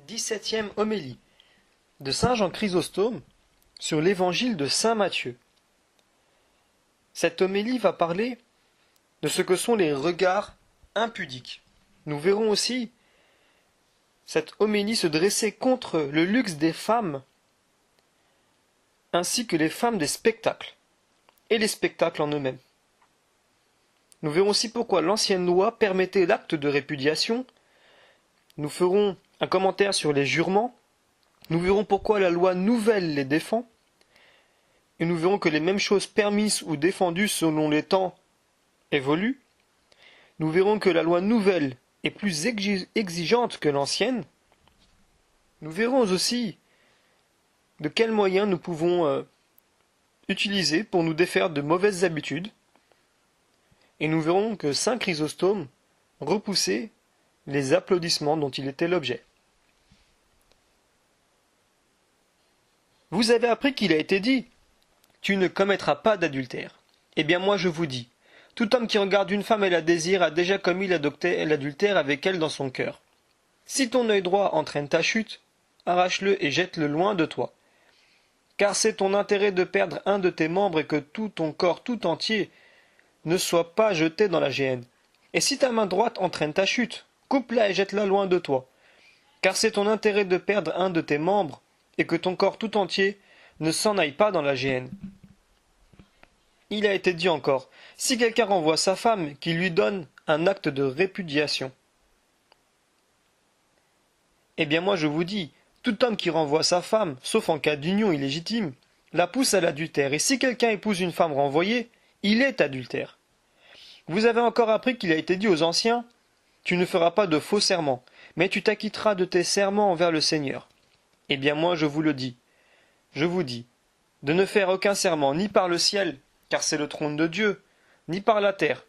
17e homélie de saint Jean Chrysostome sur l'évangile de saint Matthieu. Cette homélie va parler de ce que sont les regards impudiques. Nous verrons aussi cette homélie se dresser contre le luxe des femmes ainsi que les femmes des spectacles et les spectacles en eux-mêmes. Nous verrons aussi pourquoi l'ancienne loi permettait l'acte de répudiation. Nous ferons un commentaire sur les jurements. Nous verrons pourquoi la loi nouvelle les défend. Et nous verrons que les mêmes choses permises ou défendues selon les temps évoluent. Nous verrons que la loi nouvelle est plus exigeante que l'ancienne. Nous verrons aussi de quels moyens nous pouvons utiliser pour nous défaire de mauvaises habitudes. Et nous verrons que saint Chrysostome repoussait les applaudissements dont il était l'objet. Vous avez appris qu'il a été dit « Tu ne commettras pas d'adultère ». Eh bien moi je vous dis, tout homme qui regarde une femme et la désire a déjà commis l'adultère avec elle dans son cœur. Si ton œil droit entraîne ta chute, arrache-le et jette-le loin de toi. Car c'est ton intérêt de perdre un de tes membres et que tout ton corps tout entier ne soit pas jeté dans la géhenne. Et si ta main droite entraîne ta chute, coupe-la et jette-la loin de toi. Car c'est ton intérêt de perdre un de tes membres et que ton corps tout entier ne s'en aille pas dans la géhenne. Il a été dit encore, si quelqu'un renvoie sa femme, qu'il lui donne un acte de répudiation. Eh bien moi je vous dis, tout homme qui renvoie sa femme, sauf en cas d'union illégitime, la pousse à l'adultère, et si quelqu'un épouse une femme renvoyée, il est adultère. Vous avez encore appris qu'il a été dit aux anciens, tu ne feras pas de faux serments, mais tu t'acquitteras de tes serments envers le Seigneur. Eh bien moi je vous le dis, je vous dis, de ne faire aucun serment ni par le ciel, car c'est le trône de Dieu, ni par la terre,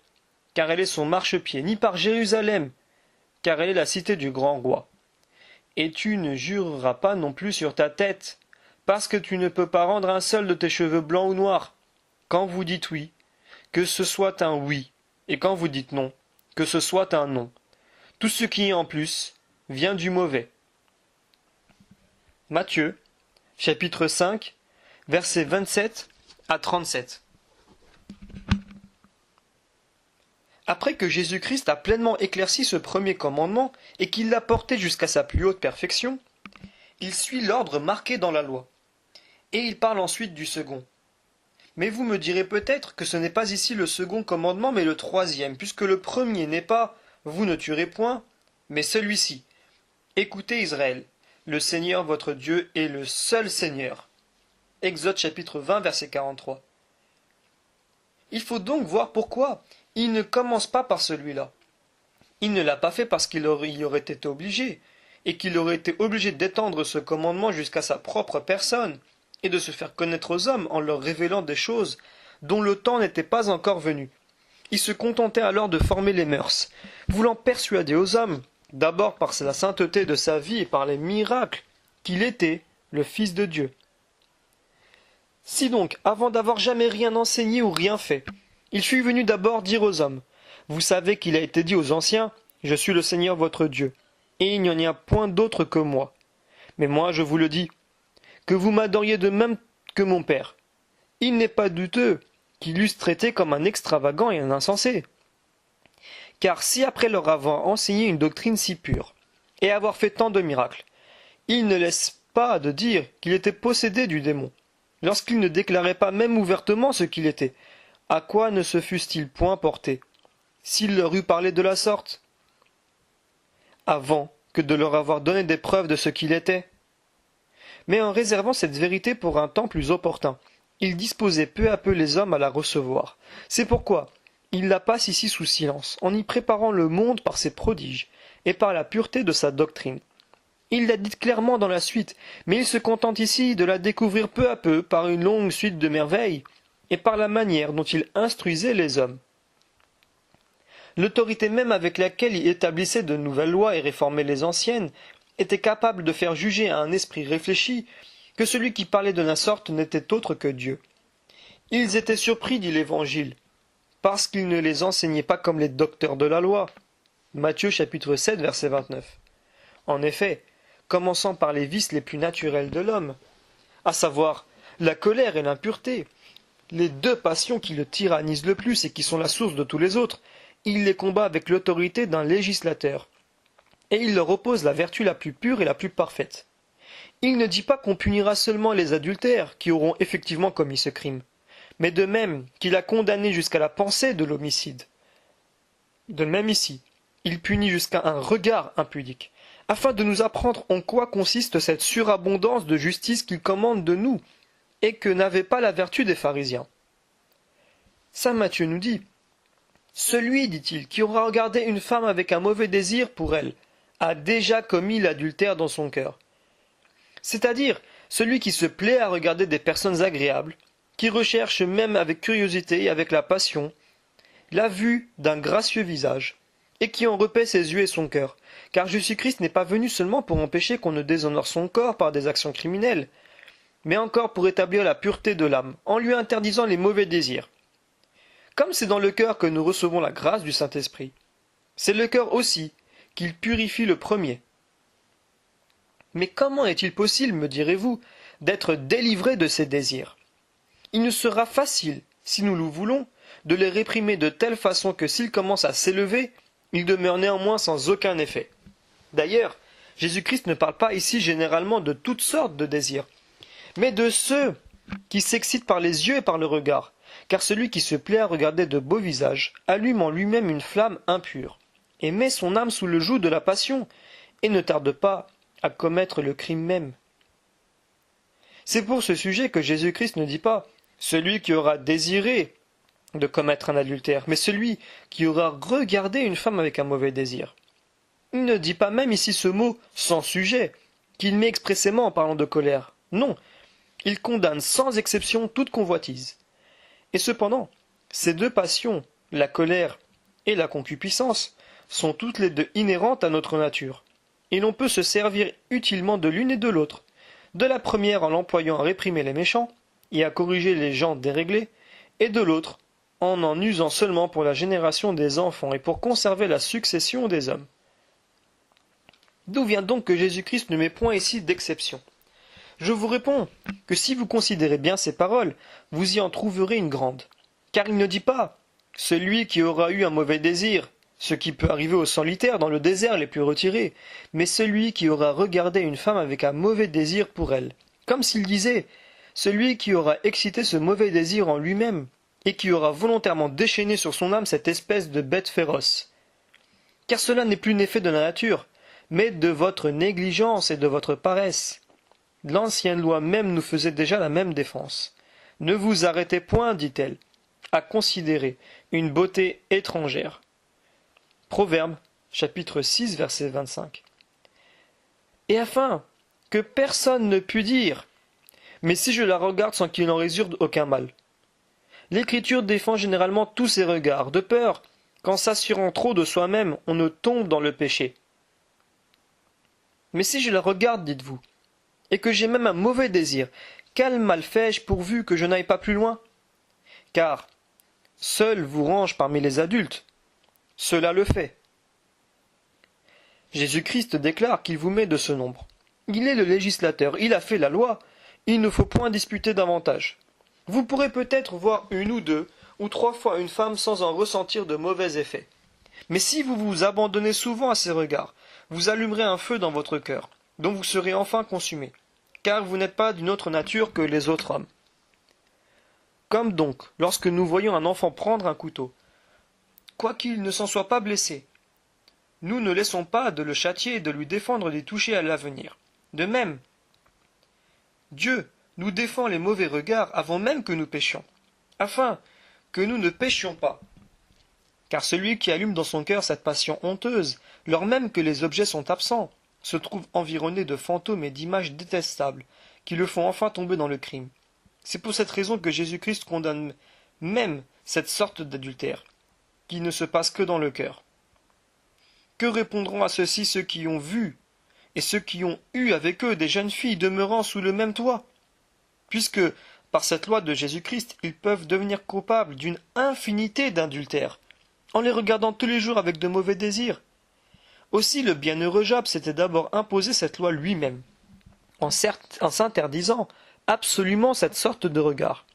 car elle est son marchepied, ni par Jérusalem, car elle est la cité du grand roi. Et tu ne jureras pas non plus sur ta tête, parce que tu ne peux pas rendre un seul de tes cheveux blancs ou noirs. Quand vous dites oui, que ce soit un oui, et quand vous dites non, que ce soit un non. Tout ce qui est en plus vient du mauvais. Matthieu, chapitre 5, versets 27 à 37. Après que Jésus-Christ a pleinement éclairci ce premier commandement et qu'il l'a porté jusqu'à sa plus haute perfection, il suit l'ordre marqué dans la loi. Et il parle ensuite du second. Mais vous me direz peut-être que ce n'est pas ici le second commandement mais le troisième, puisque le premier n'est pas « vous ne tuerez point », mais celui-ci. Écoutez Israël, le Seigneur votre Dieu est le seul Seigneur. Exode chapitre 20 verset 43. Il faut donc voir pourquoi il ne commence pas par celui-là. Il ne l'a pas fait parce qu'il y aurait été obligé, et qu'il aurait été obligé d'étendre ce commandement jusqu'à sa propre personne, et de se faire connaître aux hommes en leur révélant des choses dont le temps n'était pas encore venu. Il se contentait alors de former les mœurs, voulant persuader aux hommes, d'abord par la sainteté de sa vie et par les miracles, qu'il était le Fils de Dieu. Si donc, avant d'avoir jamais rien enseigné ou rien fait, il fut venu d'abord dire aux hommes, vous savez qu'il a été dit aux anciens, je suis le Seigneur votre Dieu, et il n'y en a point d'autre que moi. Mais moi je vous le dis, que vous m'adoriez de même que mon Père. Il n'est pas douteux qu'il eussent traité comme un extravagant et un insensé. Car si après leur avoir enseigné une doctrine si pure, et avoir fait tant de miracles, il ne laisse pas de dire qu'il était possédé du démon, lorsqu'il ne déclarait pas même ouvertement ce qu'il était, à quoi ne se fussent-ils point portés, s'il leur eût parlé de la sorte, avant que de leur avoir donné des preuves de ce qu'il était? Mais en réservant cette vérité pour un temps plus opportun, il disposait peu à peu les hommes à la recevoir. C'est pourquoi il la passe ici sous silence, en y préparant le monde par ses prodiges, et par la pureté de sa doctrine. Il l'a dite clairement dans la suite, mais il se contente ici de la découvrir peu à peu par une longue suite de merveilles, et par la manière dont il instruisait les hommes. L'autorité même avec laquelle il établissait de nouvelles lois et réformait les anciennes était capable de faire juger à un esprit réfléchi que celui qui parlait de la sorte n'était autre que Dieu. Ils étaient surpris, dit l'Évangile, parce qu'il ne les enseignait pas comme les docteurs de la loi. Matthieu chapitre 7 verset 29. En effet, commençant par les vices les plus naturels de l'homme, à savoir la colère et l'impureté, les deux passions qui le tyrannisent le plus et qui sont la source de tous les autres. Il les combat avec l'autorité d'un législateur, et il leur oppose la vertu la plus pure et la plus parfaite. Il ne dit pas qu'on punira seulement les adultères qui auront effectivement commis ce crime, mais de même qu'il a condamné jusqu'à la pensée de l'homicide. De même ici, il punit jusqu'à un regard impudique, afin de nous apprendre en quoi consiste cette surabondance de justice qu'il commande de nous, et que n'avait pas la vertu des pharisiens. Saint Matthieu nous dit « Celui, dit-il, qui aura regardé une femme avec un mauvais désir pour elle, a déjà commis l'adultère dans son cœur. » C'est-à-dire celui qui se plaît à regarder des personnes agréables, qui recherche même avec curiosité et avec la passion la vue d'un gracieux visage, et qui en repaît ses yeux et son cœur, car Jésus-Christ n'est pas venu seulement pour empêcher qu'on ne déshonore son corps par des actions criminelles, mais encore pour établir la pureté de l'âme, en lui interdisant les mauvais désirs. Comme c'est dans le cœur que nous recevons la grâce du Saint-Esprit, c'est le cœur aussi qu'il purifie le premier. Mais comment est-il possible, me direz-vous, d'être délivré de ces désirs? Il nous sera facile, si nous le voulons, de les réprimer de telle façon que s'ils commencent à s'élever, ils demeurent néanmoins sans aucun effet. D'ailleurs, Jésus-Christ ne parle pas ici généralement de toutes sortes de désirs, mais de ceux qui s'excitent par les yeux et par le regard, car celui qui se plaît à regarder de beaux visages allume en lui-même une flamme impure, et met son âme sous le joug de la passion, et ne tarde pas à commettre le crime même. C'est pour ce sujet que Jésus-Christ ne dit pas « celui qui aura désiré de commettre un adultère », mais celui qui aura regardé une femme avec un mauvais désir. Il ne dit pas même ici ce mot « sans sujet », qu'il met expressément en parlant de colère. Non, il condamne sans exception toute convoitise. Et cependant, ces deux passions, la colère et la concupiscence, sont toutes les deux inhérentes à notre nature, et l'on peut se servir utilement de l'une et de l'autre, de la première en l'employant à réprimer les méchants et à corriger les gens déréglés, et de l'autre en usant seulement pour la génération des enfants et pour conserver la succession des hommes. D'où vient donc que Jésus-Christ ne met point ici d'exception? Je vous réponds que si vous considérez bien ces paroles, vous y en trouverez une grande. Car il ne dit pas « celui qui aura eu un mauvais désir », ce qui peut arriver aux solitaires dans le désert les plus retirés, mais celui qui aura regardé une femme avec un mauvais désir pour elle, comme s'il disait « celui qui aura excité ce mauvais désir en lui-même, et qui aura volontairement déchaîné sur son âme cette espèce de bête féroce. » Car cela n'est plus l'effet de la nature, mais de votre négligence et de votre paresse. L'ancienne loi même nous faisait déjà la même défense. Ne vous arrêtez point, dit-elle, à considérer une beauté étrangère. Proverbe, chapitre 6, verset 25. Et afin que personne ne pût dire « mais si je la regarde sans qu'il en résulte aucun mal ». L'Écriture défend généralement tous ces regards, de peur qu'en s'assurant trop de soi-même, on ne tombe dans le péché. Mais si je la regarde, dites-vous, et que j'ai même un mauvais désir, quel mal fais-je pourvu que je n'aille pas plus loin? Car seul vous range parmi les adultes. Cela le fait. Jésus-Christ déclare qu'il vous met de ce nombre. Il est le législateur, il a fait la loi, il ne faut point disputer davantage. Vous pourrez peut-être voir une ou deux ou trois fois une femme sans en ressentir de mauvais effets. Mais si vous vous abandonnez souvent à ses regards, vous allumerez un feu dans votre cœur, dont vous serez enfin consumé, car vous n'êtes pas d'une autre nature que les autres hommes. Comme donc, lorsque nous voyons un enfant prendre un couteau, quoiqu'il ne s'en soit pas blessé, nous ne laissons pas de le châtier et de lui défendre d'y toucher à l'avenir. De même, Dieu nous défend les mauvais regards avant même que nous péchions, afin que nous ne péchions pas. Car celui qui allume dans son cœur cette passion honteuse, lors même que les objets sont absents, se trouve environné de fantômes et d'images détestables, qui le font enfin tomber dans le crime. C'est pour cette raison que Jésus-Christ condamne même cette sorte d'adultère, qui ne se passe que dans le cœur. Que répondront à ceci ceux qui ont vu, et ceux qui ont eu avec eux des jeunes filles demeurant sous le même toit? Puisque, par cette loi de Jésus-Christ, ils peuvent devenir coupables d'une infinité d'adultères, en les regardant tous les jours avec de mauvais désirs. Aussi le bienheureux Job s'était d'abord imposé cette loi lui-même, en s'interdisant absolument cette sorte de regard.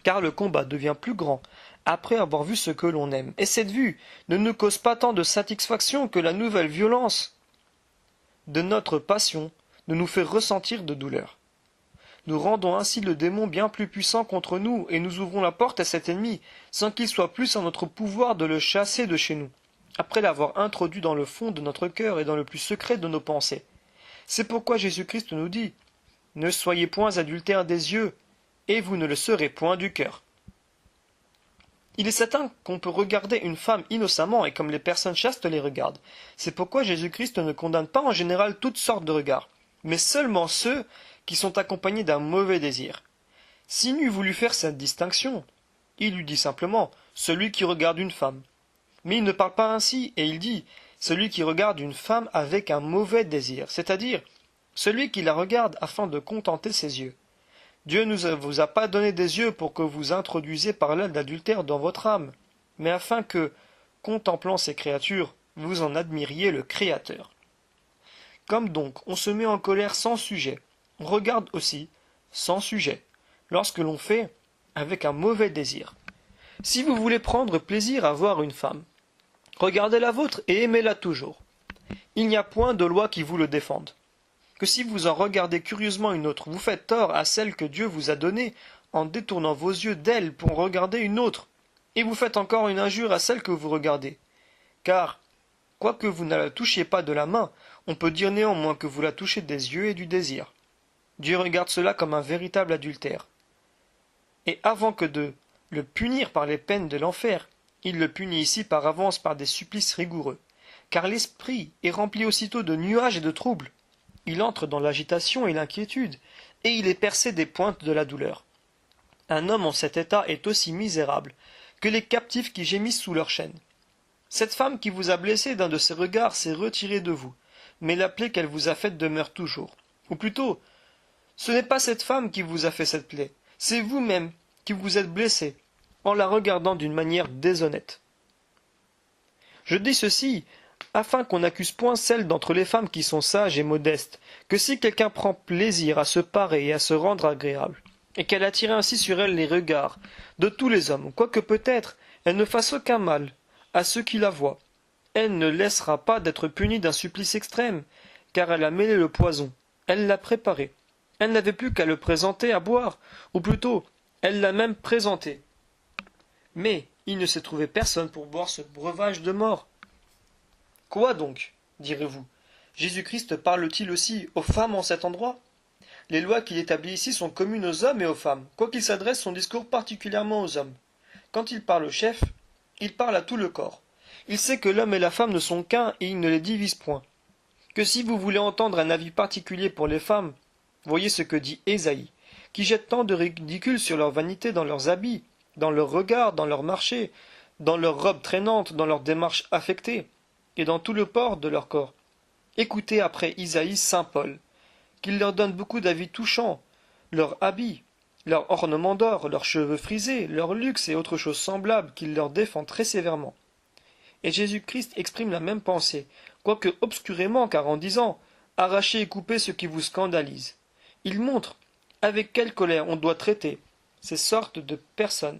Car le combat devient plus grand après avoir vu ce que l'on aime, et cette vue ne nous cause pas tant de satisfaction que la nouvelle violence de notre passion ne nous fait ressentir de douleur. Nous rendons ainsi le démon bien plus puissant contre nous, et nous ouvrons la porte à cet ennemi, sans qu'il soit plus en notre pouvoir de le chasser de chez nous, après l'avoir introduit dans le fond de notre cœur et dans le plus secret de nos pensées. C'est pourquoi Jésus-Christ nous dit « Ne soyez point adultères des yeux, et vous ne le serez point du cœur. » Il est certain qu'on peut regarder une femme innocemment et comme les personnes chastes les regardent. C'est pourquoi Jésus-Christ ne condamne pas en général toutes sortes de regards, mais seulement ceux qui sont accompagnés d'un mauvais désir. S'il n'eût voulu faire cette distinction, il eût dit simplement « celui qui regarde une femme ». Mais il ne parle pas ainsi, et il dit « celui qui regarde une femme avec un mauvais désir », c'est-à-dire celui qui la regarde afin de contenter ses yeux. Dieu ne vous a pas donné des yeux pour que vous introduisiez par là de l'adultère dans votre âme, mais afin que, contemplant ces créatures, vous en admiriez le Créateur. Comme donc on se met en colère sans sujet, on regarde aussi sans sujet, lorsque l'on fait avec un mauvais désir. Si vous voulez prendre plaisir à voir une femme, regardez la vôtre et aimez-la toujours. Il n'y a point de loi qui vous le défende. Que si vous en regardez curieusement une autre, vous faites tort à celle que Dieu vous a donnée en détournant vos yeux d'elle pour regarder une autre, et vous faites encore une injure à celle que vous regardez. Car, quoique vous ne la touchiez pas de la main, on peut dire néanmoins que vous la touchez des yeux et du désir. Dieu regarde cela comme un véritable adultère. Et avant que de le punir par les peines de l'enfer, il le punit ici par avance par des supplices rigoureux, car l'esprit est rempli aussitôt de nuages et de troubles. Il entre dans l'agitation et l'inquiétude, et il est percé des pointes de la douleur. Un homme en cet état est aussi misérable que les captifs qui gémissent sous leurs chaînes. Cette femme qui vous a blessé d'un de ses regards s'est retirée de vous, mais la plaie qu'elle vous a faite demeure toujours. Ou plutôt, ce n'est pas cette femme qui vous a fait cette plaie, c'est vous-même qui vous êtes blessé, en la regardant d'une manière déshonnête. Je dis ceci afin qu'on n'accuse point celles d'entre les femmes qui sont sages et modestes, que si quelqu'un prend plaisir à se parer et à se rendre agréable, et qu'elle attire ainsi sur elle les regards de tous les hommes, quoique peut-être elle ne fasse aucun mal à ceux qui la voient, elle ne laissera pas d'être punie d'un supplice extrême, car elle a mêlé le poison, elle l'a préparé, elle n'avait plus qu'à le présenter à boire, ou plutôt, elle l'a même présenté. Mais il ne s'est trouvé personne pour boire ce breuvage de mort. Quoi donc, direz-vous? Jésus-Christ parle-t-il aussi aux femmes en cet endroit? Les lois qu'il établit ici sont communes aux hommes et aux femmes, quoiqu'il s'adresse son discours particulièrement aux hommes. Quand il parle au chef, il parle à tout le corps. Il sait que l'homme et la femme ne sont qu'un et il ne les divise point. Que si vous voulez entendre un avis particulier pour les femmes, voyez ce que dit Ésaïe, qui jette tant de ridicule sur leur vanité dans leurs habits, dans leurs regards, dans leurs marchés, dans leurs robes traînantes, dans leurs démarches affectées, et dans tout le port de leur corps. Écoutez après Isaïe saint Paul, qu'il leur donne beaucoup d'avis touchants, leurs habits, leurs ornements d'or, leurs cheveux frisés, leur luxe et autres choses semblables qu'il leur défend très sévèrement. Et Jésus-Christ exprime la même pensée, quoique obscurément, car en disant « Arrachez et coupez ce qui vous scandalise ». Il montre avec quelle colère on doit traiter ces sortes de personnes.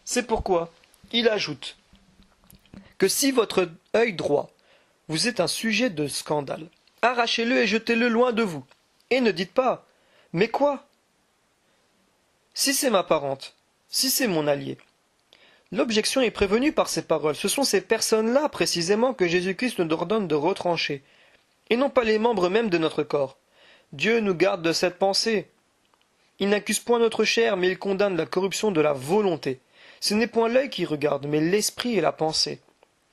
C'est pourquoi il ajoute que si votre œil droit vous est un sujet de scandale, arrachez-le et jetez-le loin de vous. Et ne dites pas « Mais quoi ? Si c'est ma parente, si c'est mon allié. » L'objection est prévenue par ces paroles. Ce sont ces personnes-là, précisément, que Jésus-Christ nous ordonne de retrancher, et non pas les membres mêmes de notre corps. Dieu nous garde de cette pensée. Il n'accuse point notre chair, mais il condamne la corruption de la volonté. Ce n'est point l'œil qui regarde, mais l'esprit et la pensée.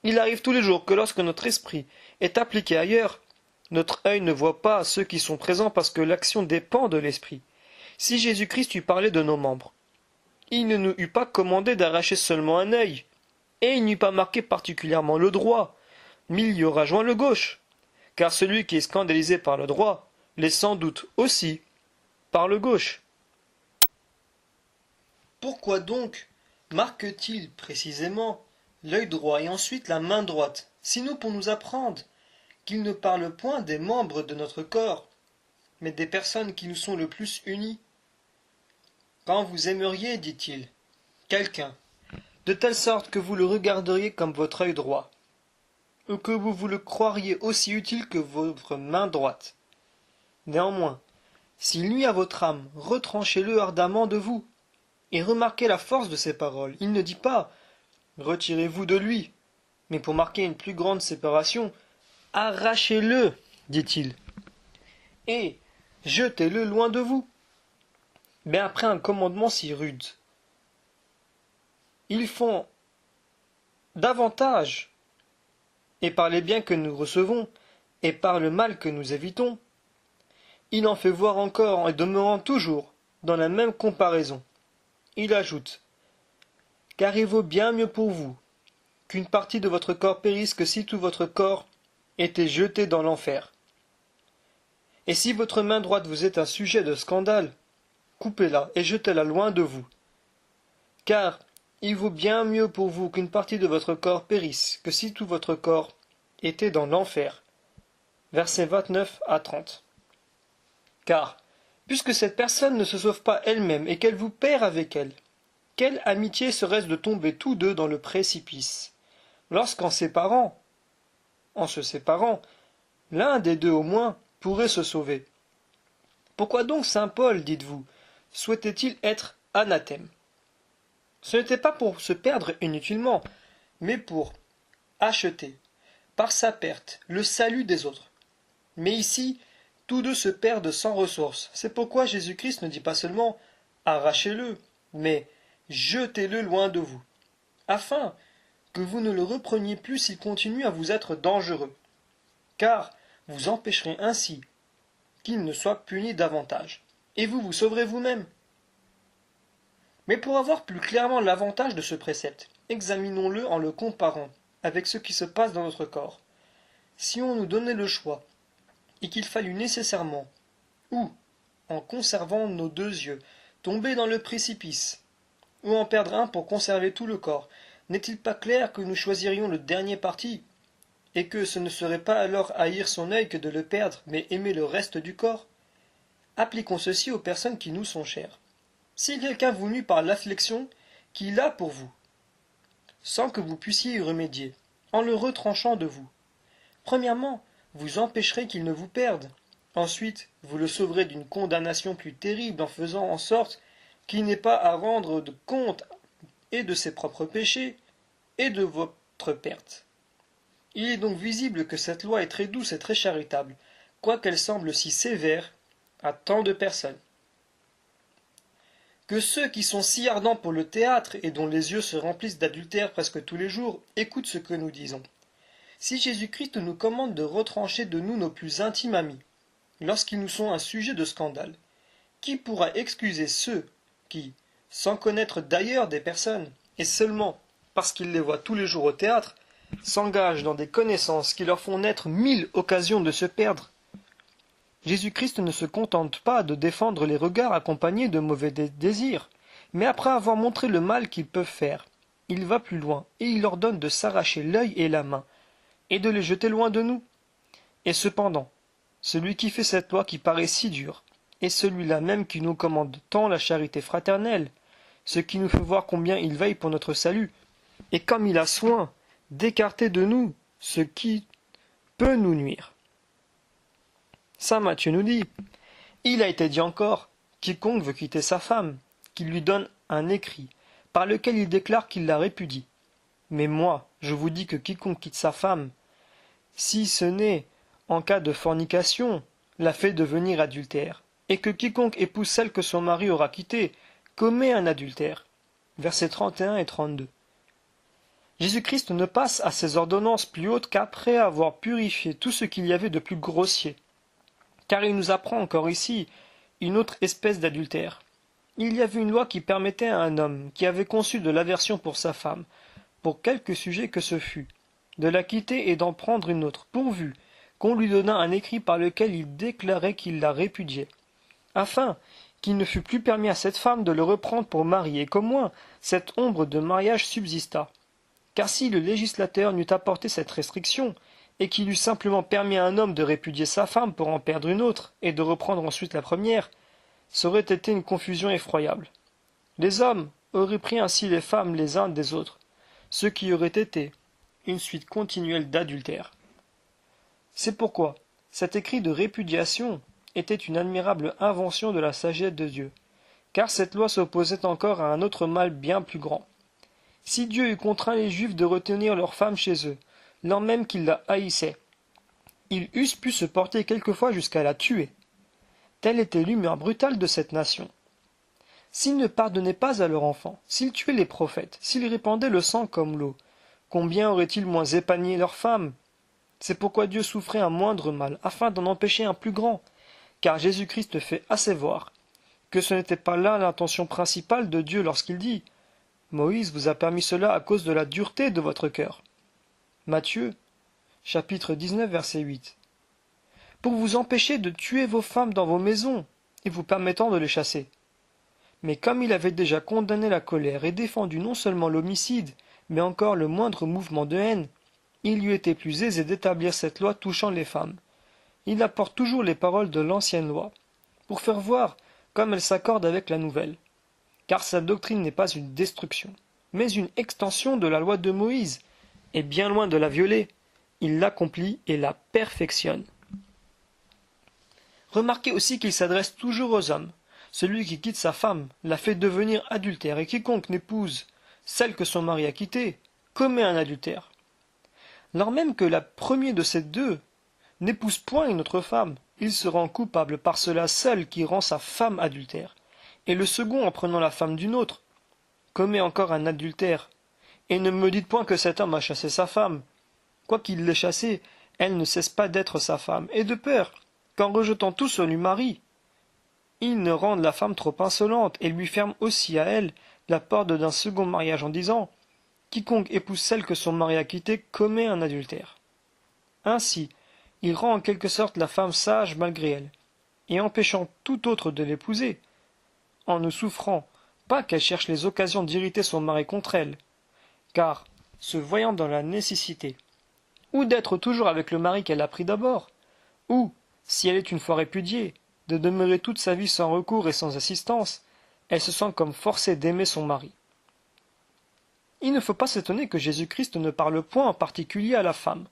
Il arrive tous les jours que lorsque notre esprit est appliqué ailleurs, notre œil ne voit pas ceux qui sont présents parce que l'action dépend de l'esprit. Si Jésus-Christ eût parlé de nos membres, il ne nous eût pas commandé d'arracher seulement un œil, et il n'eût pas marqué particulièrement le droit, mais il y aura joint le gauche, car celui qui est scandalisé par le droit l'est sans doute aussi par le gauche. Pourquoi donc marque-t-il précisément l'œil droit et ensuite la main droite, sinon pour nous apprendre qu'il ne parle point des membres de notre corps, mais des personnes qui nous sont le plus unies. Quand vous aimeriez, dit-il, quelqu'un, de telle sorte que vous le regarderiez comme votre œil droit, ou que vous le croiriez aussi utile que votre main droite. Néanmoins, s'il nuit à votre âme, retranchez-le ardemment de vous. Et remarquez la force de ses paroles. Il ne dit pas « retirez-vous de lui », mais pour marquer une plus grande séparation, « arrachez-le », dit-il, et « jetez-le loin de vous ». Mais après un commandement si rude, ils font davantage, et par les biens que nous recevons, et par le mal que nous évitons, il en fait voir encore en demeurant toujours dans la même comparaison. Il ajoute « Car il vaut bien mieux pour vous qu'une partie de votre corps périsse que si tout votre corps était jeté dans l'enfer. Et si votre main droite vous est un sujet de scandale, coupez-la et jetez-la loin de vous. Car il vaut bien mieux pour vous qu'une partie de votre corps périsse que si tout votre corps était dans l'enfer. » Versets 29 à 30. Car, puisque cette personne ne se sauve pas elle-même et qu'elle vous perd avec elle, quelle amitié serait-ce de tomber tous deux dans le précipice, lorsqu'en se séparant, l'un des deux au moins pourrait se sauver? Pourquoi donc saint Paul, dites-vous, souhaitait-il être anathème? Ce n'était pas pour se perdre inutilement, mais pour acheter, par sa perte, le salut des autres. Mais ici, tous deux se perdent sans ressources. C'est pourquoi Jésus-Christ ne dit pas seulement « arrachez-le », mais « jetez-le loin de vous », afin que vous ne le repreniez plus s'il continue à vous être dangereux, car vous empêcherez ainsi qu'il ne soit puni davantage, et vous vous sauverez vous-même. Mais pour avoir plus clairement l'avantage de ce précepte, examinons-le en le comparant avec ce qui se passe dans notre corps. Si on nous donnait le choix, et qu'il fallut nécessairement, ou, en conservant nos deux yeux, tomber dans le précipice, ou en perdre un pour conserver tout le corps, n'est-il pas clair que nous choisirions le dernier parti, et que ce ne serait pas alors haïr son œil que de le perdre, mais aimer le reste du corps? Appliquons ceci aux personnes qui nous sont chères. Si quelqu'un vous nuit par l'affliction qu'il a pour vous, sans que vous puissiez y remédier, en le retranchant de vous, premièrement, vous empêcherez qu'il ne vous perde. Ensuite, vous le sauverez d'une condamnation plus terrible en faisant en sorte qu'il n'ait pas à rendre de compte et de ses propres péchés et de votre perte. Il est donc visible que cette loi est très douce et très charitable, quoiqu'elle semble si sévère à tant de personnes. Que ceux qui sont si ardents pour le théâtre et dont les yeux se remplissent d'adultère presque tous les jours écoutent ce que nous disons. Si Jésus-Christ nous commande de retrancher de nous nos plus intimes amis, lorsqu'ils nous sont un sujet de scandale, qui pourra excuser ceux qui, sans connaître d'ailleurs des personnes, et seulement parce qu'ils les voient tous les jours au théâtre, s'engagent dans des connaissances qui leur font naître 1000 occasions de se perdre? Jésus-Christ ne se contente pas de défendre les regards accompagnés de mauvais désirs, mais après avoir montré le mal qu'ils peuvent faire, il va plus loin et il leur donne de s'arracher l'œil et la main, et de les jeter loin de nous. Et cependant, celui qui fait cette loi qui paraît si dure, est celui-là même qui nous commande tant la charité fraternelle, ce qui nous fait voir combien il veille pour notre salut, et comme il a soin d'écarter de nous ce qui peut nous nuire. Saint Matthieu nous dit, il a été dit encore, quiconque veut quitter sa femme, qu'il lui donne un écrit, par lequel il déclare qu'il la répudie. Mais moi, je vous dis que quiconque quitte sa femme, si ce n'est en cas de fornication, la fait devenir adultère, et que quiconque épouse celle que son mari aura quittée, commet un adultère. Versets 31 et 32. Jésus-Christ ne passe à ses ordonnances plus hautes qu'après avoir purifié tout ce qu'il y avait de plus grossier. Car il nous apprend encore ici une autre espèce d'adultère. Il y avait une loi qui permettait à un homme qui avait conçu de l'aversion pour sa femme, pour quelque sujet que ce fût, de la quitter et d'en prendre une autre, pourvu qu'on lui donnât un écrit par lequel il déclarait qu'il la répudiait, afin qu'il ne fût plus permis à cette femme de le reprendre pour mari, et qu'au moins cette ombre de mariage subsistât. Car si le législateur n'eût apporté cette restriction, et qu'il eût simplement permis à un homme de répudier sa femme pour en perdre une autre, et de reprendre ensuite la première, ça aurait été une confusion effroyable. Les hommes auraient pris ainsi les femmes les uns des autres, ce qui aurait été une suite continuelle d'adultère. C'est pourquoi cet écrit de répudiation était une admirable invention de la sagesse de Dieu, car cette loi s'opposait encore à un autre mal bien plus grand. Si Dieu eût contraint les Juifs de retenir leurs femmes chez eux, l'an même qu'ils la haïssaient, ils eussent pu se porter quelquefois jusqu'à la tuer. Telle était l'humeur brutale de cette nation. S'ils ne pardonnaient pas à leurs enfants, s'ils tuaient les prophètes, s'ils répandaient le sang comme l'eau, combien auraient-ils moins épargné leurs femmes? C'est pourquoi Dieu souffrait un moindre mal, afin d'en empêcher un plus grand, car Jésus-Christ fait assez voir que ce n'était pas là l'intention principale de Dieu lorsqu'il dit « Moïse vous a permis cela à cause de la dureté de votre cœur. » Matthieu, chapitre 19, verset 8. Pour vous empêcher de tuer vos femmes dans vos maisons, et vous permettant de les chasser. Mais comme il avait déjà condamné la colère et défendu non seulement l'homicide, mais encore le moindre mouvement de haine, il lui était plus aisé d'établir cette loi touchant les femmes. Il apporte toujours les paroles de l'ancienne loi, pour faire voir comme elle s'accorde avec la nouvelle. Car sa doctrine n'est pas une destruction, mais une extension de la loi de Moïse, et bien loin de la violer, il l'accomplit et la perfectionne. Remarquez aussi qu'il s'adresse toujours aux hommes. Celui qui quitte sa femme la fait devenir adultère, et quiconque n'épouse celle que son mari a quittée commet un adultère. Lors même que la première de ces deux n'épouse point une autre femme, il se rend coupable par cela seul qui rend sa femme adultère, et le second, en prenant la femme d'une autre, commet encore un adultère. Et ne me dites point que cet homme a chassé sa femme. Quoiqu'il l'ait chassée, elle ne cesse pas d'être sa femme, et de peur qu'en rejetant tout sur lui mari, il ne rende la femme trop insolente, et lui ferme aussi à elle la porte d'un second mariage en disant « Quiconque épouse celle que son mari a quittée commet un adultère. » Ainsi, il rend en quelque sorte la femme sage malgré elle, et empêchant tout autre de l'épouser, en ne souffrant pas qu'elle cherche les occasions d'irriter son mari contre elle, car, se voyant dans la nécessité, ou d'être toujours avec le mari qu'elle a pris d'abord, ou, si elle est une fois répudiée, de demeurer toute sa vie sans recours et sans assistance, elle se sent comme forcée d'aimer son mari. Il ne faut pas s'étonner que Jésus-Christ ne parle point en particulier à la femme.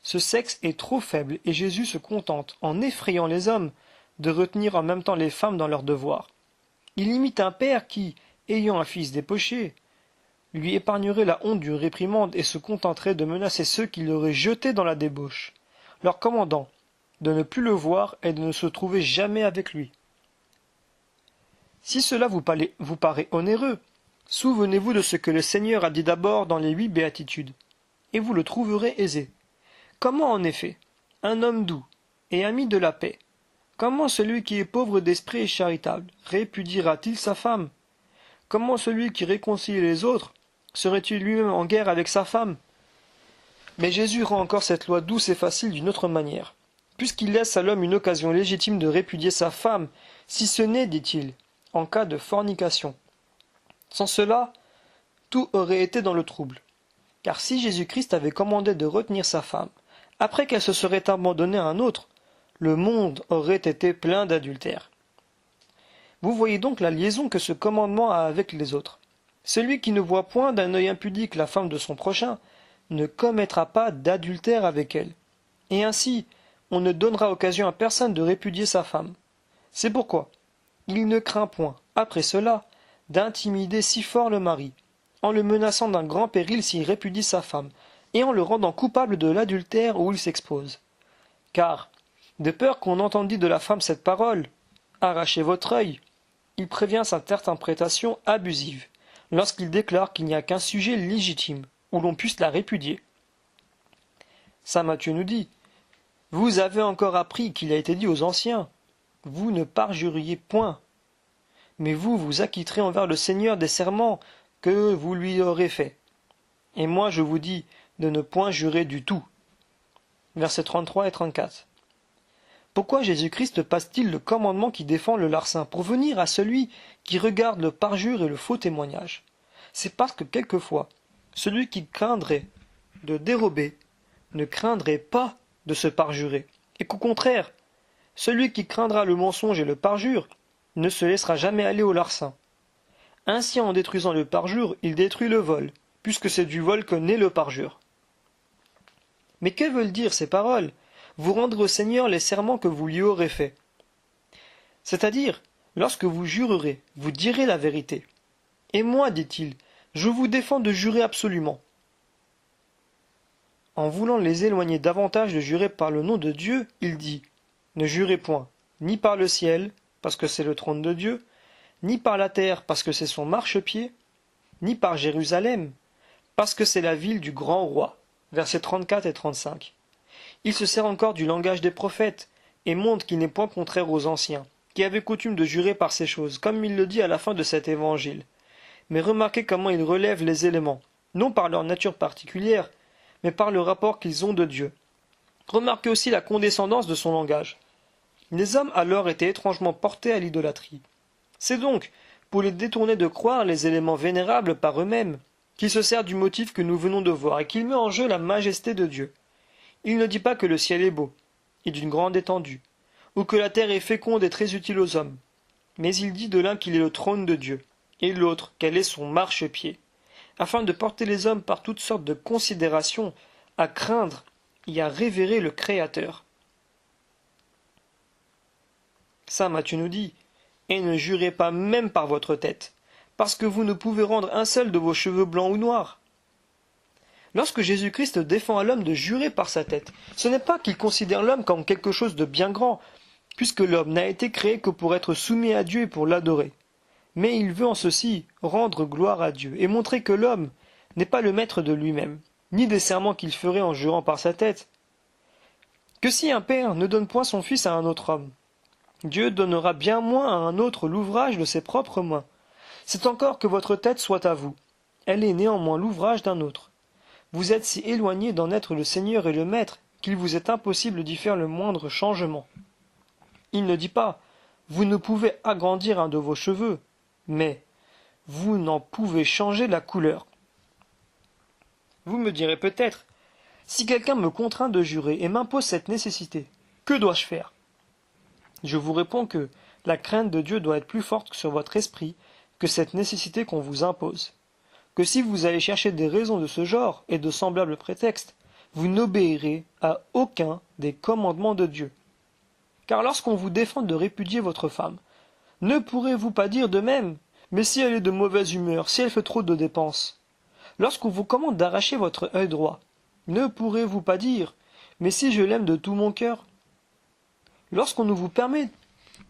Ce sexe est trop faible et Jésus se contente, en effrayant les hommes, de retenir en même temps les femmes dans leurs devoirs. Il imite un père qui, ayant un fils débauché, lui épargnerait la honte d'une réprimande et se contenterait de menacer ceux qui l'auraient jeté dans la débauche, leur commandant de ne plus le voir et de ne se trouver jamais avec lui. Si cela vous paraît onéreux, souvenez-vous de ce que le Seigneur a dit d'abord dans les 8 béatitudes, et vous le trouverez aisé. Comment en effet un homme doux et ami de la paix, comment celui qui est pauvre d'esprit et charitable, répudiera-t-il sa femme? Comment celui qui réconcilie les autres serait-il lui-même en guerre avec sa femme? Mais Jésus rend encore cette loi douce et facile d'une autre manière, puisqu'il laisse à l'homme une occasion légitime de répudier sa femme, si ce n'est, dit-il, en cas de fornication. Sans cela, tout aurait été dans le trouble. Car si Jésus-Christ avait commandé de retenir sa femme, après qu'elle se serait abandonnée à un autre, le monde aurait été plein d'adultère. Vous voyez donc la liaison que ce commandement a avec les autres. Celui qui ne voit point d'un œil impudique la femme de son prochain ne commettra pas d'adultère avec elle. Et ainsi, on ne donnera occasion à personne de répudier sa femme. C'est pourquoi il ne craint point, après cela, d'intimider si fort le mari, en le menaçant d'un grand péril s'il répudie sa femme, et en le rendant coupable de l'adultère où il s'expose. Car, de peur qu'on entendît de la femme cette parole, « Arrachez votre œil », il prévient sa interprétation abusive, lorsqu'il déclare qu'il n'y a qu'un sujet légitime, où l'on puisse la répudier. Saint Matthieu nous dit « Vous avez encore appris qu'il a été dit aux anciens, vous ne parjuriez point, mais vous vous acquitterez envers le Seigneur des serments que vous lui aurez faits. Et moi je vous dis de ne point jurer du tout. » Versets 33 et 34. Pourquoi Jésus-Christ passe-t-il le commandement qui défend le larcin pour venir à celui qui regarde le parjure et le faux témoignage? C'est parce que quelquefois, celui qui craindrait de dérober ne craindrait pas de se parjurer, et qu'au contraire, celui qui craindra le mensonge et le parjure ne se laissera jamais aller au larcin. Ainsi, en détruisant le parjure, il détruit le vol, puisque c'est du vol que naît le parjure. Mais que veulent dire ces paroles? Vous rendre au Seigneur les serments que vous lui aurez faits. C'est-à-dire, lorsque vous jurerez, vous direz la vérité. Et moi, dit-il, je vous défends de jurer absolument. En voulant les éloigner davantage de jurer par le nom de Dieu, il dit, ne jurez point, ni par le ciel, parce que c'est le trône de Dieu, ni par la terre, parce que c'est son marchepied, ni par Jérusalem, parce que c'est la ville du grand roi. Versets 34 et 35. Il se sert encore du langage des prophètes, et montre qu'il n'est point contraire aux anciens, qui avaient coutume de jurer par ces choses, comme il le dit à la fin de cet évangile. Mais remarquez comment il relève les éléments, non par leur nature particulière, mais par le rapport qu'ils ont de Dieu. Remarquez aussi la condescendance de son langage. Les hommes alors étaient étrangement portés à l'idolâtrie. C'est donc, pour les détourner de croire les éléments vénérables par eux-mêmes, qu'il se sert du motif que nous venons de voir et qu'il met en jeu la majesté de Dieu. Il ne dit pas que le ciel est beau, et d'une grande étendue, ou que la terre est féconde et très utile aux hommes, mais il dit de l'un qu'il est le trône de Dieu, et de l'autre qu'elle est son marchepied, afin de porter les hommes par toutes sortes de considérations à craindre et à révérer le Créateur. Saint Matthieu nous dit, et ne jurez pas même par votre tête, parce que vous ne pouvez rendre un seul de vos cheveux blancs ou noirs. Lorsque Jésus-Christ défend à l'homme de jurer par sa tête, ce n'est pas qu'il considère l'homme comme quelque chose de bien grand, puisque l'homme n'a été créé que pour être soumis à Dieu et pour l'adorer. Mais il veut en ceci rendre gloire à Dieu et montrer que l'homme n'est pas le maître de lui-même, ni des serments qu'il ferait en jurant par sa tête. Que si un père ne donne point son fils à un autre homme, Dieu donnera bien moins à un autre l'ouvrage de ses propres mains. C'est encore que votre tête soit à vous. Elle est néanmoins l'ouvrage d'un autre. Vous êtes si éloignés d'en être le Seigneur et le Maître qu'il vous est impossible d'y faire le moindre changement. Il ne dit pas « vous ne pouvez agrandir un de vos cheveux », mais « vous n'en pouvez changer la couleur ». Vous me direz peut-être « si quelqu'un me contraint de jurer et m'impose cette nécessité, que dois-je faire ?» Je vous réponds que la crainte de Dieu doit être plus forte sur votre esprit que cette nécessité qu'on vous impose. Que si vous allez chercher des raisons de ce genre et de semblables prétextes, vous n'obéirez à aucun des commandements de Dieu. Car lorsqu'on vous défend de répudier votre femme, ne pourrez-vous pas dire de même, mais si elle est de mauvaise humeur, si elle fait trop de dépenses? Lorsqu'on vous commande d'arracher votre œil droit, ne pourrez-vous pas dire, mais si je l'aime de tout mon cœur? Lorsqu'on vous permet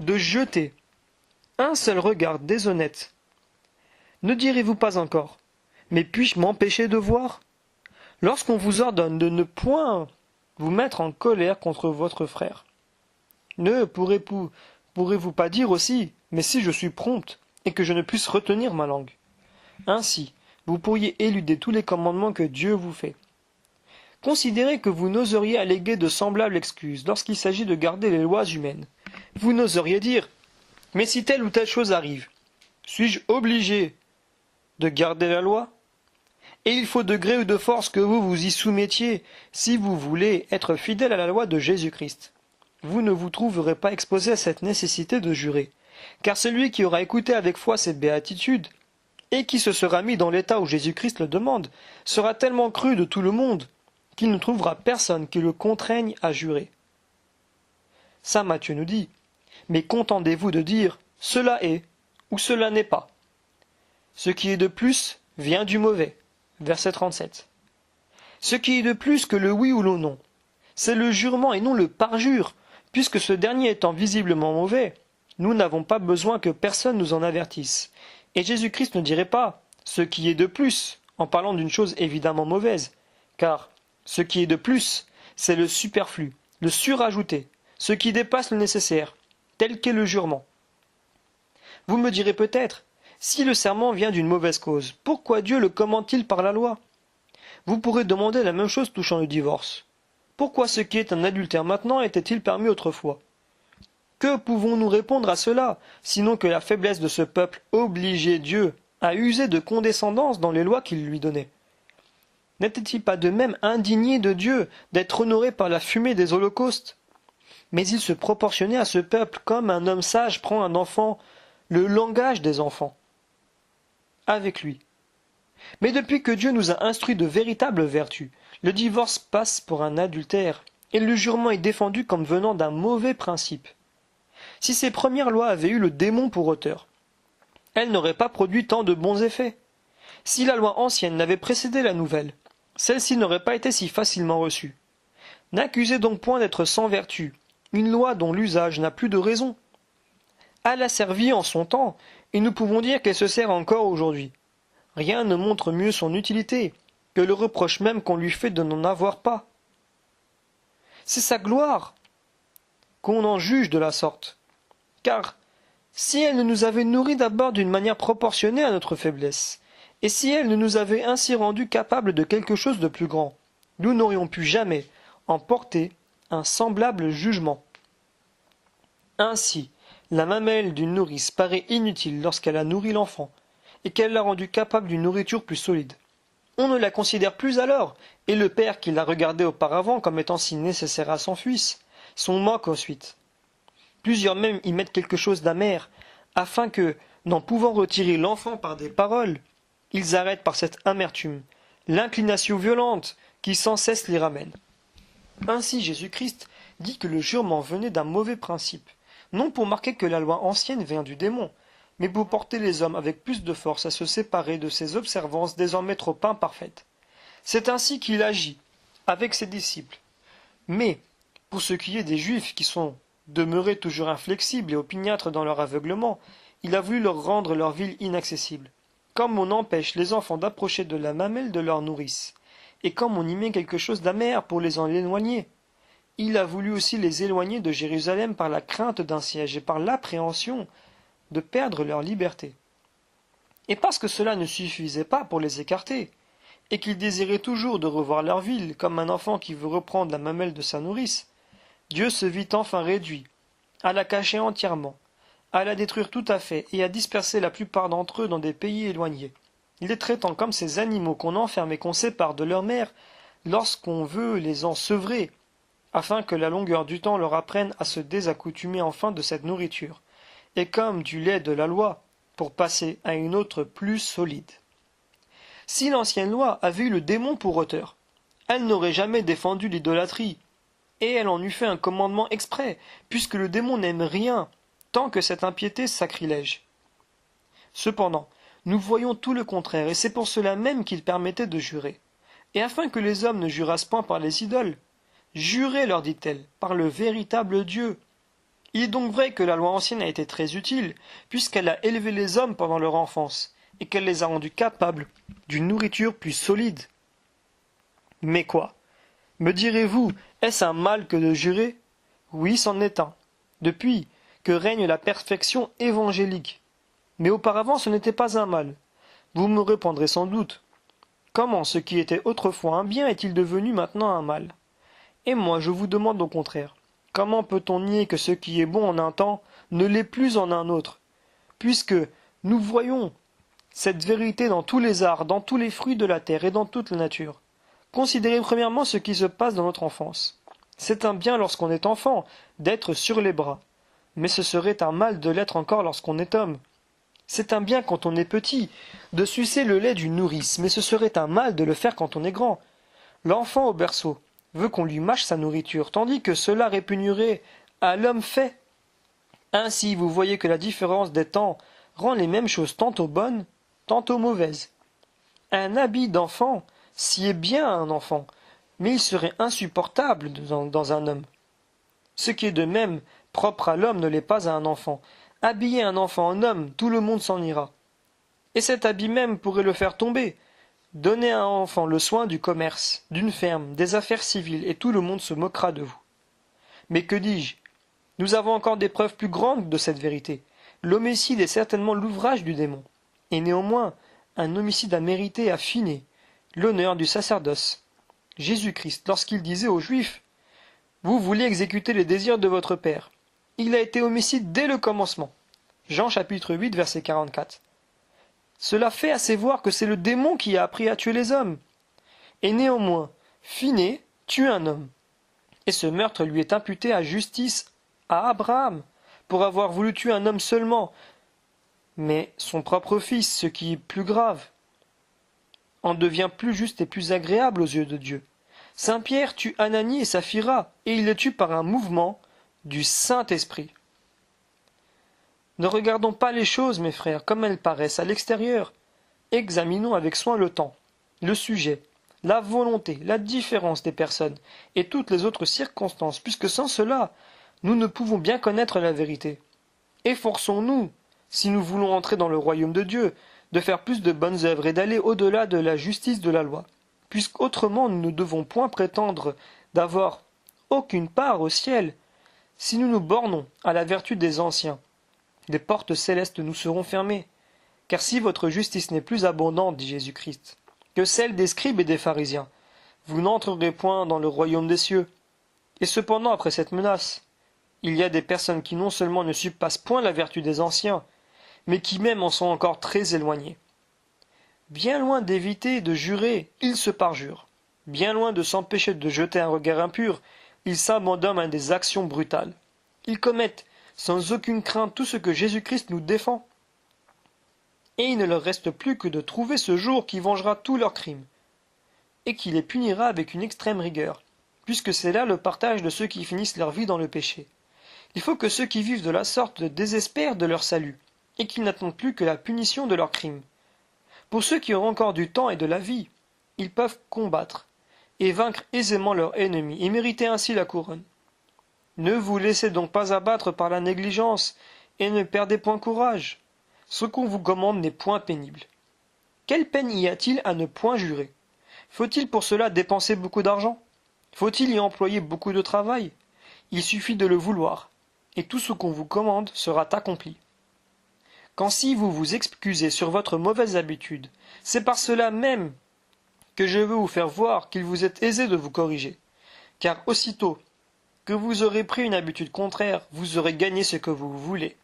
de jeter un seul regard déshonnête, ne direz-vous pas encore, mais puis-je m'empêcher de voir? Lorsqu'on vous ordonne de ne point vous mettre en colère contre votre frère, ne pourrez-vous pas dire aussi, mais si je suis prompte, et que je ne puisse retenir ma langue? Ainsi, vous pourriez éluder tous les commandements que Dieu vous fait. Considérez que vous n'oseriez alléguer de semblables excuses lorsqu'il s'agit de garder les lois humaines. Vous n'oseriez dire « Mais si telle ou telle chose arrive, suis-je obligé de garder la loi ?» Et il faut de gré ou de force que vous vous y soumettiez si vous voulez être fidèle à la loi de Jésus-Christ. Vous ne vous trouverez pas exposé à cette nécessité de jurer, car celui qui aura écouté avec foi cette béatitude, et qui se sera mis dans l'état où Jésus-Christ le demande, sera tellement cru de tout le monde, qu'il ne trouvera personne qui le contraigne à jurer. Saint Matthieu nous dit, « Mais contentez-vous de dire « cela est » ou « cela n'est pas ». Ce qui est de plus vient du mauvais. Verset 37. Ce qui est de plus que le oui ou le non, c'est le jurement et non le parjure, puisque ce dernier étant visiblement mauvais, nous n'avons pas besoin que personne nous en avertisse. Et Jésus-Christ ne dirait pas « ce qui est de plus » en parlant d'une chose évidemment mauvaise, car ce qui est de plus, c'est le superflu, le surajouté, ce qui dépasse le nécessaire, tel qu'est le jurement. Vous me direz peut-être, si le serment vient d'une mauvaise cause, pourquoi Dieu le commande-t-il par la loi? Vous pourrez demander la même chose touchant le divorce. Pourquoi ce qui est un adultère maintenant était-il permis autrefois? Que pouvons-nous répondre à cela, sinon que la faiblesse de ce peuple obligeait Dieu à user de condescendance dans les lois qu'il lui donnait? N'était-il pas de même indigné de Dieu d'être honoré par la fumée des holocaustes? Mais il se proportionnait à ce peuple comme un homme sage prend un enfant, le langage des enfants, avec lui. Mais depuis que Dieu nous a instruits de véritables vertus, le divorce passe pour un adultère, et le jurement est défendu comme venant d'un mauvais principe. Si ces premières lois avaient eu le démon pour auteur, elles n'auraient pas produit tant de bons effets. Si la loi ancienne n'avait précédé la nouvelle, celle-ci n'aurait pas été si facilement reçue. N'accusez donc point d'être sans vertu, une loi dont l'usage n'a plus de raison. Elle a servi en son temps, et nous pouvons dire qu'elle se sert encore aujourd'hui. Rien ne montre mieux son utilité que le reproche même qu'on lui fait de n'en avoir pas. C'est sa gloire qu'on en juge de la sorte. Car si elle ne nous avait nourris d'abord d'une manière proportionnée à notre faiblesse, et si elle ne nous avait ainsi rendus capables de quelque chose de plus grand, nous n'aurions pu jamais en porter un semblable jugement. Ainsi, la mamelle d'une nourrice paraît inutile lorsqu'elle a nourri l'enfant, et qu'elle l'a rendu capable d'une nourriture plus solide. On ne la considère plus alors, et le père qui l'a regardée auparavant comme étant si nécessaire à son fils, s'en moque ensuite. Plusieurs même y mettent quelque chose d'amer, afin que, n'en pouvant retirer l'enfant par des paroles, ils arrêtent par cette amertume l'inclination violente qui sans cesse les ramène. Ainsi Jésus-Christ dit que le jurement venait d'un mauvais principe, non pour marquer que la loi ancienne vient du démon, mais pour porter les hommes avec plus de force à se séparer de ces observances désormais trop imparfaites. C'est ainsi qu'il agit avec ses disciples. Mais, pour ce qui est des Juifs qui sont demeurés toujours inflexibles et opiniâtres dans leur aveuglement, il a voulu leur rendre leur ville inaccessible. Comme on empêche les enfants d'approcher de la mamelle de leur nourrice, et comme on y met quelque chose d'amer pour les en éloigner, il a voulu aussi les éloigner de Jérusalem par la crainte d'un siège et par l'appréhension de perdre leur liberté. Et parce que cela ne suffisait pas pour les écarter, et qu'ils désiraient toujours de revoir leur ville, comme un enfant qui veut reprendre la mamelle de sa nourrice, Dieu se vit enfin réduit à la cacher entièrement, à la détruire tout à fait et à disperser la plupart d'entre eux dans des pays éloignés, les traitant comme ces animaux qu'on enferme et qu'on sépare de leur mère lorsqu'on veut les en sevrer, afin que la longueur du temps leur apprenne à se désaccoutumer enfin de cette nourriture, et comme du lait de la loi, pour passer à une autre plus solide. Si l'ancienne loi avait eu le démon pour auteur, elle n'aurait jamais défendu l'idolâtrie, et elle en eût fait un commandement exprès, puisque le démon n'aime rien, tant que cette impiété sacrilège. Cependant, nous voyons tout le contraire, et c'est pour cela même qu'il permettait de jurer. Et afin que les hommes ne jurassent point par les idoles, jurez, leur dit-elle, par le véritable Dieu. Il est donc vrai que la loi ancienne a été très utile, puisqu'elle a élevé les hommes pendant leur enfance, et qu'elle les a rendus capables d'une nourriture plus solide. Mais quoi? Me direz-vous, est-ce un mal que de jurer? Oui, c'en est un, depuis que règne la perfection évangélique. Mais auparavant ce n'était pas un mal. Vous me répondrez sans doute. Comment ce qui était autrefois un bien est-il devenu maintenant un mal? Et moi je vous demande au contraire, comment peut-on nier que ce qui est bon en un temps ne l'est plus en un autre, puisque nous voyons cette vérité dans tous les arts, dans tous les fruits de la terre et dans toute la nature. Considérez premièrement ce qui se passe dans notre enfance. C'est un bien lorsqu'on est enfant, d'être sur les bras, mais ce serait un mal de l'être encore lorsqu'on est homme. C'est un bien quand on est petit, de sucer le lait d'une nourrice, mais ce serait un mal de le faire quand on est grand. L'enfant au berceau veut qu'on lui mâche sa nourriture, tandis que cela répugnerait à l'homme fait. Ainsi, vous voyez que la différence des temps rend les mêmes choses tantôt bonnes, tantôt mauvaises. Un habit d'enfant sied bien à un enfant, mais il serait insupportable dans un homme. Ce qui est de même propre à l'homme ne l'est pas à un enfant. Habiller un enfant en homme, tout le monde s'en ira. Et cet habit même pourrait le faire tomber. Donnez à un enfant le soin du commerce, d'une ferme, des affaires civiles, et tout le monde se moquera de vous. Mais que dis-je? Nous avons encore des preuves plus grandes de cette vérité. L'homicide est certainement l'ouvrage du démon. Et néanmoins, un homicide a mérité, a fini l'honneur du sacerdoce. Jésus-Christ, lorsqu'il disait aux Juifs « Vous voulez exécuter les désirs de votre père », il a été homicide dès le commencement. Jean chapitre 8, verset 44. Cela fait assez voir que c'est le démon qui a appris à tuer les hommes. Et néanmoins, Phiné tue un homme. Et ce meurtre lui est imputé à justice à Abraham, pour avoir voulu tuer un homme seulement, mais son propre fils, ce qui est plus grave, en devient plus juste et plus agréable aux yeux de Dieu. Saint Pierre tue Ananie et Saphira, et il les tue par un mouvement du Saint-Esprit. Ne regardons pas les choses, mes frères, comme elles paraissent à l'extérieur. Examinons avec soin le temps, le sujet, la volonté, la différence des personnes, et toutes les autres circonstances, puisque sans cela, nous ne pouvons bien connaître la vérité. Efforçons-nous, si nous voulons entrer dans le royaume de Dieu, de faire plus de bonnes œuvres et d'aller au-delà de la justice de la loi, puisqu'autrement nous ne devons point prétendre d'avoir aucune part au ciel. Si nous nous bornons à la vertu des anciens, les portes célestes nous seront fermées. Car si votre justice n'est plus abondante, dit Jésus-Christ, que celle des scribes et des pharisiens, vous n'entrerez point dans le royaume des cieux. Et cependant, après cette menace, il y a des personnes qui non seulement ne surpassent point la vertu des anciens, mais qui même en sont encore très éloignées. Bien loin d'éviter de jurer, ils se parjurent. Bien loin de s'empêcher de jeter un regard impur, ils s'abandonnent à des actions brutales. Ils commettent, sans aucune crainte, tout ce que Jésus-Christ nous défend. Et il ne leur reste plus que de trouver ce jour qui vengera tous leurs crimes, et qui les punira avec une extrême rigueur, puisque c'est là le partage de ceux qui finissent leur vie dans le péché. Il faut que ceux qui vivent de la sorte désespèrent de leur salut, et qu'ils n'attendent plus que la punition de leurs crimes. Pour ceux qui ont encore du temps et de la vie, ils peuvent combattre, et vaincre aisément leurs ennemis, et mériter ainsi la couronne. Ne vous laissez donc pas abattre par la négligence, et ne perdez point courage. Ce qu'on vous commande n'est point pénible. Quelle peine y a-t-il à ne point jurer? Faut-il pour cela dépenser beaucoup d'argent? Faut-il y employer beaucoup de travail? Il suffit de le vouloir, et tout ce qu'on vous commande sera accompli. Quand si vous vous excusez sur votre mauvaise habitude, c'est par cela même que je veux vous faire voir qu'il vous est aisé de vous corriger, car aussitôt que vous aurez pris une habitude contraire, vous aurez gagné ce que vous voulez.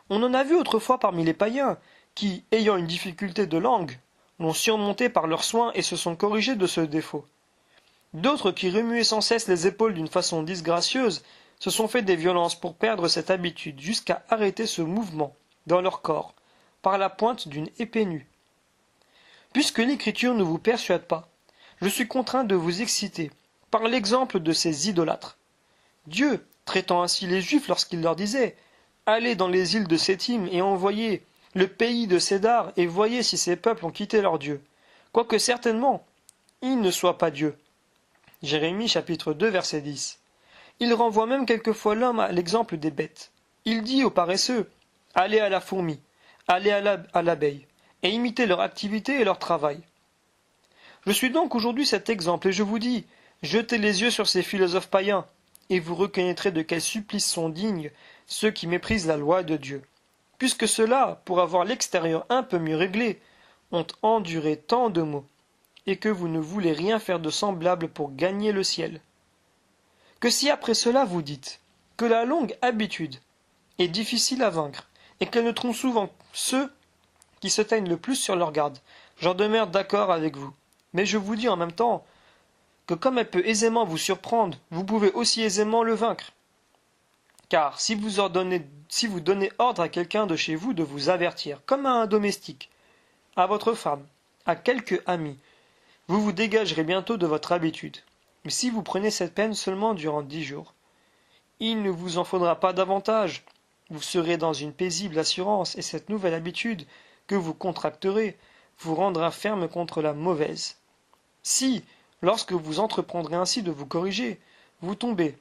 On en a vu autrefois parmi les païens, qui, ayant une difficulté de langue, l'ont surmontée par leurs soins et se sont corrigés de ce défaut. D'autres qui remuaient sans cesse les épaules d'une façon disgracieuse, se sont fait des violences pour perdre cette habitude jusqu'à arrêter ce mouvement dans leur corps, par la pointe d'une épée nue. Puisque l'Écriture ne vous persuade pas, je suis contraint de vous exciter par l'exemple de ces idolâtres. Dieu, traitant ainsi les Juifs lorsqu'il leur disait « Allez dans les îles de Sétim et envoyez le pays de Cédar et voyez si ces peuples ont quitté leur Dieu, quoique certainement ils ne soient pas Dieu. » Jérémie chapitre 2 verset 10. Il renvoie même quelquefois l'homme à l'exemple des bêtes. Il dit aux paresseux « Allez à la fourmi, allez à l'abeille, et imitez leur activité et leur travail. » Je suis donc aujourd'hui cet exemple, et je vous dis, jetez les yeux sur ces philosophes païens, et vous reconnaîtrez de quel supplice sont dignes ceux qui méprisent la loi de Dieu. Puisque ceux-là, pour avoir l'extérieur un peu mieux réglé, ont enduré tant de maux, et que vous ne voulez rien faire de semblable pour gagner le ciel. Que si après cela vous dites que la longue habitude est difficile à vaincre, et qu'elle ne trompe souvent ceux qui se teignent le plus sur leur garde, j'en demeure d'accord avec vous. Mais je vous dis en même temps que comme elle peut aisément vous surprendre, vous pouvez aussi aisément le vaincre. Car si vous donnez ordre à quelqu'un de chez vous de vous avertir, comme à un domestique, à votre femme, à quelque ami, vous vous dégagerez bientôt de votre habitude. Mais si vous prenez cette peine seulement durant 10 jours, il ne vous en faudra pas davantage. Vous serez dans une paisible assurance, et cette nouvelle habitude que vous contracterez vous rendra ferme contre la mauvaise. Si, lorsque vous entreprendrez ainsi de vous corriger, vous tombez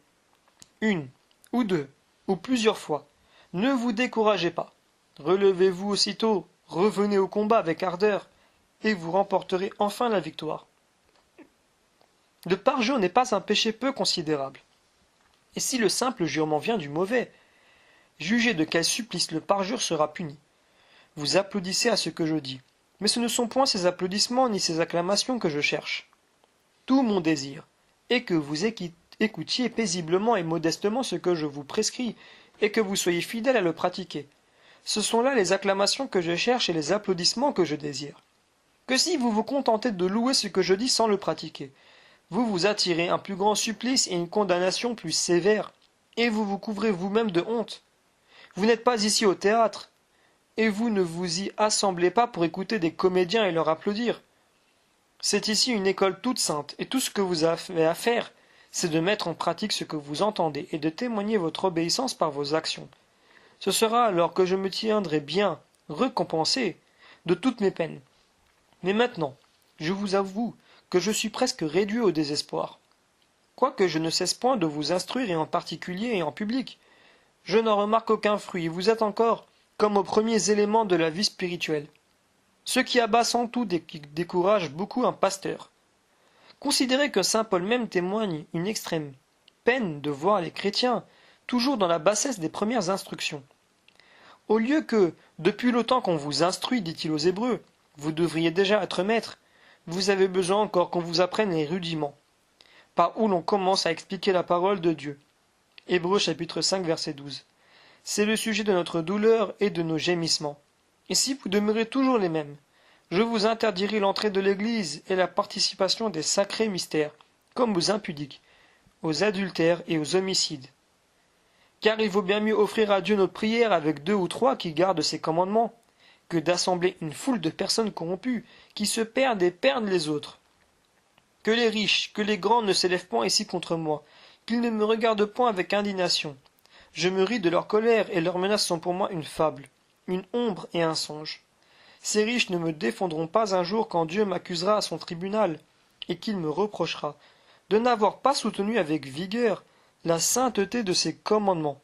une ou deux ou plusieurs fois, ne vous découragez pas. Relevez-vous aussitôt, revenez au combat avec ardeur, et vous remporterez enfin la victoire. Le parjure n'est pas un péché peu considérable. Et si le simple jurement vient du mauvais, jugez de quel supplice le parjure sera puni. Vous applaudissez à ce que je dis, mais ce ne sont point ces applaudissements ni ces acclamations que je cherche. Tout mon désir est que vous écoutiez paisiblement et modestement ce que je vous prescris, et que vous soyez fidèles à le pratiquer. Ce sont là les acclamations que je cherche et les applaudissements que je désire. que si vous vous contentez de louer ce que je dis sans le pratiquer. Vous vous attirez un plus grand supplice et une condamnation plus sévère, et vous vous couvrez vous-même de honte. Vous n'êtes pas ici au théâtre, et vous ne vous y assemblez pas pour écouter des comédiens et leur applaudir. C'est ici une école toute sainte, et tout ce que vous avez à faire, c'est de mettre en pratique ce que vous entendez et de témoigner votre obéissance par vos actions. Ce sera alors que je me tiendrai bien récompensé de toutes mes peines. Mais maintenant, je vous avoue que je suis presque réduit au désespoir. Quoique je ne cesse point de vous instruire, et en particulier et en public, je n'en remarque aucun fruit, et vous êtes encore comme aux premiers éléments de la vie spirituelle. Ce qui abat sans tout et qui décourage beaucoup un pasteur. Considérez que saint Paul même témoigne une extrême peine de voir les chrétiens toujours dans la bassesse des premières instructions. Au lieu que, depuis le temps qu'on vous instruit, dit-il aux Hébreux, vous devriez déjà être maître, vous avez besoin encore qu'on vous apprenne les rudiments, par où l'on commence à expliquer la parole de Dieu. Hébreux chapitre 5 verset 12. C'est le sujet de notre douleur et de nos gémissements. Et si vous demeurez toujours les mêmes, je vous interdirai l'entrée de l'Église et la participation des sacrés mystères, comme aux impudiques, aux adultères et aux homicides. Car il vaut bien mieux offrir à Dieu notre prière avec 2 ou 3 qui gardent ses commandements, que d'assembler une foule de personnes corrompues, qui se perdent et perdent les autres. Que les riches, que les grands ne s'élèvent point ici contre moi, qu'ils ne me regardent point avec indignation. Je me ris de leur colère, et leurs menaces sont pour moi une fable, une ombre et un songe. Ces riches ne me défendront pas un jour quand Dieu m'accusera à son tribunal, et qu'il me reprochera de n'avoir pas soutenu avec vigueur la sainteté de ses commandements.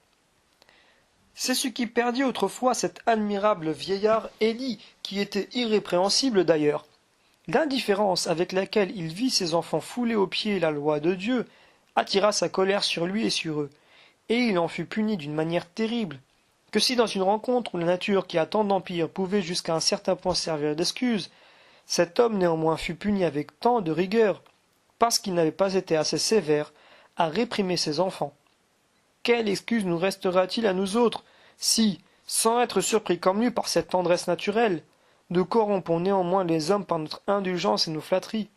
C'est ce qui perdit autrefois cet admirable vieillard Élie, qui était irrépréhensible d'ailleurs. L'indifférence avec laquelle il vit ses enfants fouler aux pieds la loi de Dieu attira sa colère sur lui et sur eux, et il en fut puni d'une manière terrible, que si dans une rencontre où la nature qui a tant d'empire pouvait jusqu'à un certain point servir d'excuse, cet homme néanmoins fut puni avec tant de rigueur, parce qu'il n'avait pas été assez sévère à réprimer ses enfants. Quelle excuse nous restera-t-il à nous autres, si, sans être surpris comme lui par cette tendresse naturelle, nous corrompons néanmoins les hommes par notre indulgence et nos flatteries?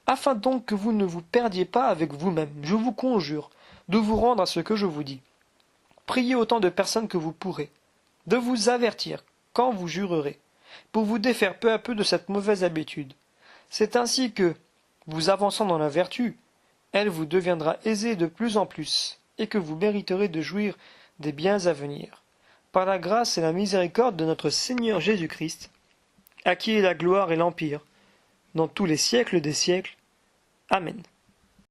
Afin donc que vous ne vous perdiez pas avec vous-même, je vous conjure de vous rendre à ce que je vous dis. Priez autant de personnes que vous pourrez, de vous avertir, quand vous jurerez, pour vous défaire peu à peu de cette mauvaise habitude. C'est ainsi que, vous avançant dans la vertu, elle vous deviendra aisée de plus en plus, et que vous mériterez de jouir des biens à venir. Par la grâce et la miséricorde de notre Seigneur Jésus-Christ, à qui est la gloire et l'empire, dans tous les siècles des siècles. Amen.